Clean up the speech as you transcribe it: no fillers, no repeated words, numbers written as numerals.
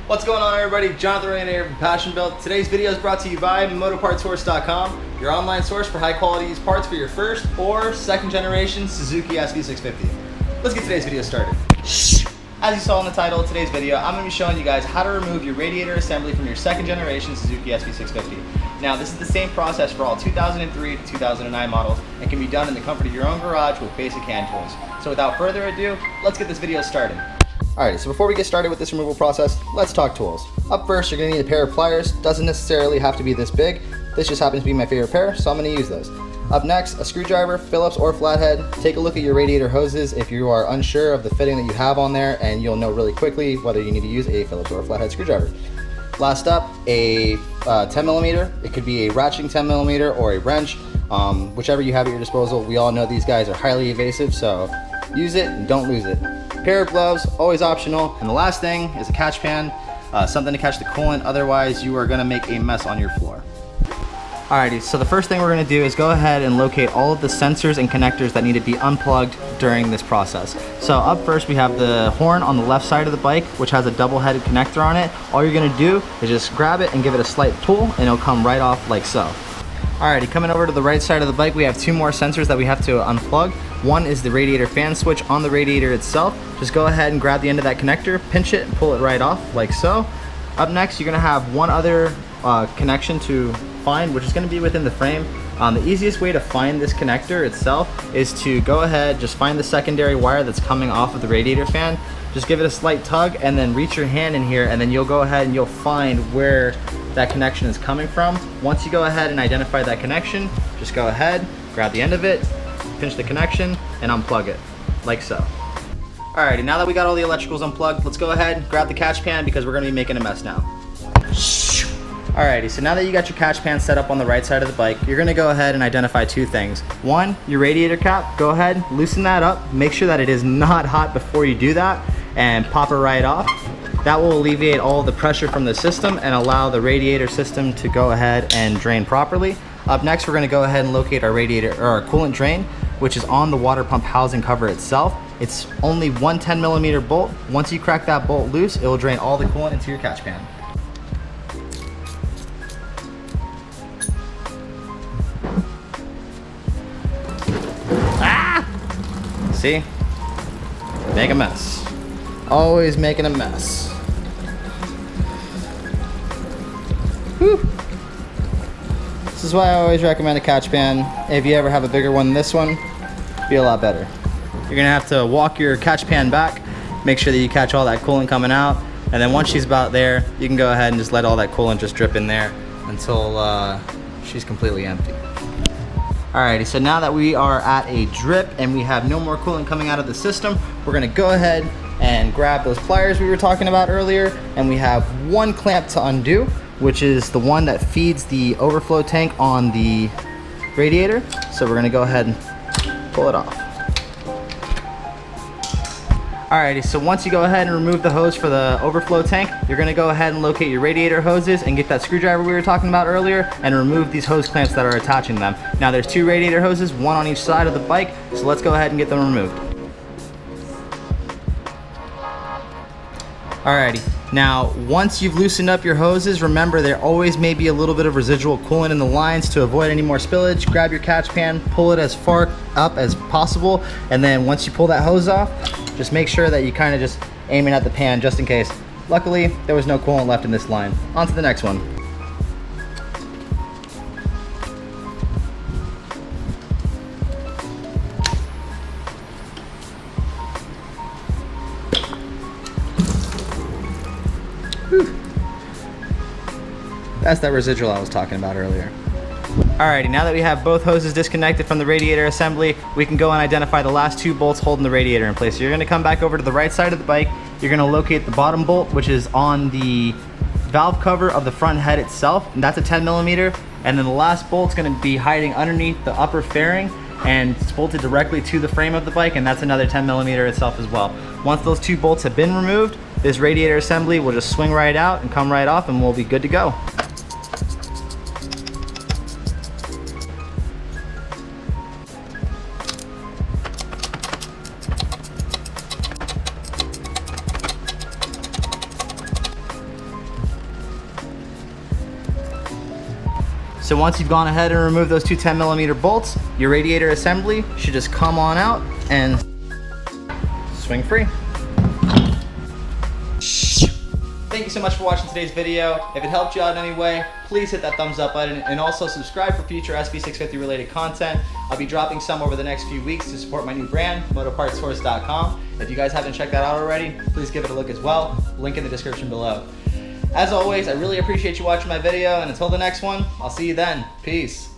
What's going on, everybody? Jonathan Radiator from PASSIONBUILT. Today's video is brought to you by MotoPartsSource.com, your online source for high quality used parts for your first or second generation Suzuki SV650. Let's get today's video started. As you saw in the title of today's video, I'm going to be showing you guys how to remove your radiator assembly from your second generation Suzuki SV650. Now, this is the same process for all 2003 to 2009 models and can be done in the comfort of your own garage with basic hand tools. So without further ado, let's get this video started. Alright, so before we get started with this removal process, let's talk tools. Up first, you're going to need a pair of pliers. Doesn't necessarily have to be this big. This just happens to be my favorite pair, so I'm going to use those. Up next, a screwdriver, Phillips or flathead. Take a look at your radiator hoses if you are unsure of the fitting that you have on there, and you'll know really quickly whether you need to use a Phillips or a flathead screwdriver. Last up, a 10mm. It could be a ratcheting 10mm or a wrench, whichever you have at your disposal. We all know these guys are highly evasive, so use it and don't lose it. Pair of gloves, always optional. And the last thing is a catch pan, something to catch the coolant, otherwise you are gonna make a mess on your floor. Alrighty, so the first thing we're gonna do is go ahead and locate all of the sensors and connectors that need to be unplugged during this process. So up first we have the horn on the left side of the bike, which has a double-headed connector on it. All you're gonna do is just grab it and give it a slight pull and it'll come right off like so. Alrighty, coming over to the right side of the bike, we have two more sensors that we have to unplug. One is the radiator fan switch on the radiator itself. Just go ahead and grab the end of that connector, pinch it, and pull it right off like so. Up next, you're gonna have one other connection to find, which is gonna be within the frame. The easiest way to find this connector itself is to go ahead, just find the secondary wire that's coming off of the radiator fan. Just give it a slight tug and then reach your hand in here, and then you'll go ahead and you'll find where that connection is coming from. Once you go ahead and identify that connection, just go ahead, grab the end of it, pinch the connection, and unplug it, like so. Alrighty, now that we got all the electricals unplugged, let's go ahead and grab the catch pan because we're gonna be making a mess now. Alrighty, so now that you got your catch pan set up on the right side of the bike, you're gonna go ahead and identify two things. One, your radiator cap. Go ahead, loosen that up, make sure that it is not hot before you do that, and pop it right off. That will alleviate all the pressure from the system and allow the radiator system to go ahead and drain properly. Up next, we're gonna go ahead and locate our radiator or our coolant drain, which is on the water pump housing cover itself. It's only one 10mm bolt. Once you crack that bolt loose, it will drain all the coolant into your catch pan. Ah! See? Make a mess. Always making a mess. Whew. This is why I always recommend a catch pan. If you ever have a bigger one than this one, it'll be a lot better. You're gonna have to walk your catch pan back, make sure that you catch all that coolant coming out, and then once she's about there, you can go ahead and just let all that coolant just drip in there until she's completely empty. Alrighty, so now that we are at a drip and we have no more coolant coming out of the system, we're gonna go ahead and grab those pliers we were talking about earlier, and we have one clamp to undo, which is the one that feeds the overflow tank on the radiator. So we're gonna go ahead and pull it off. Alrighty, so once you go ahead and remove the hose for the overflow tank, you're gonna go ahead and locate your radiator hoses and get that screwdriver we were talking about earlier and remove these hose clamps that are attaching them. Now there's two radiator hoses, one on each side of the bike, so let's go ahead and get them removed. Alrighty, now once you've loosened up your hoses, remember there always may be a little bit of residual coolant in the lines. To avoid any more spillage, grab your catch pan, pull it as far up as possible, and then once you pull that hose off, just make sure that you kind of just aim it at the pan just in case. Luckily, there was no coolant left in this line. On to the next one. Whew. That's that residual I was talking about earlier. Alrighty, now that we have both hoses disconnected from the radiator assembly, we can go and identify the last two bolts holding the radiator in place. So you're gonna come back over to the right side of the bike. You're gonna locate the bottom bolt, which is on the valve cover of the front head itself, and that's a 10mm. And then the last bolt's gonna be hiding underneath the upper fairing, and it's bolted directly to the frame of the bike, and that's another 10mm itself as well. Once those two bolts have been removed, this radiator assembly will just swing right out and come right off, and we'll be good to go. So once you've gone ahead and removed those two 10mm bolts, your radiator assembly should just come on out and swing free. Thank you so much for watching today's video. If it helped you out in any way, please hit that thumbs up button and also subscribe for future SV650 related content. I'll be dropping some over the next few weeks to support my new brand, motopartsource.com. If you guys haven't checked that out already, please give it a look as well. Link in the description below. As always, I really appreciate you watching my video, and until the next one, I'll see you then. Peace.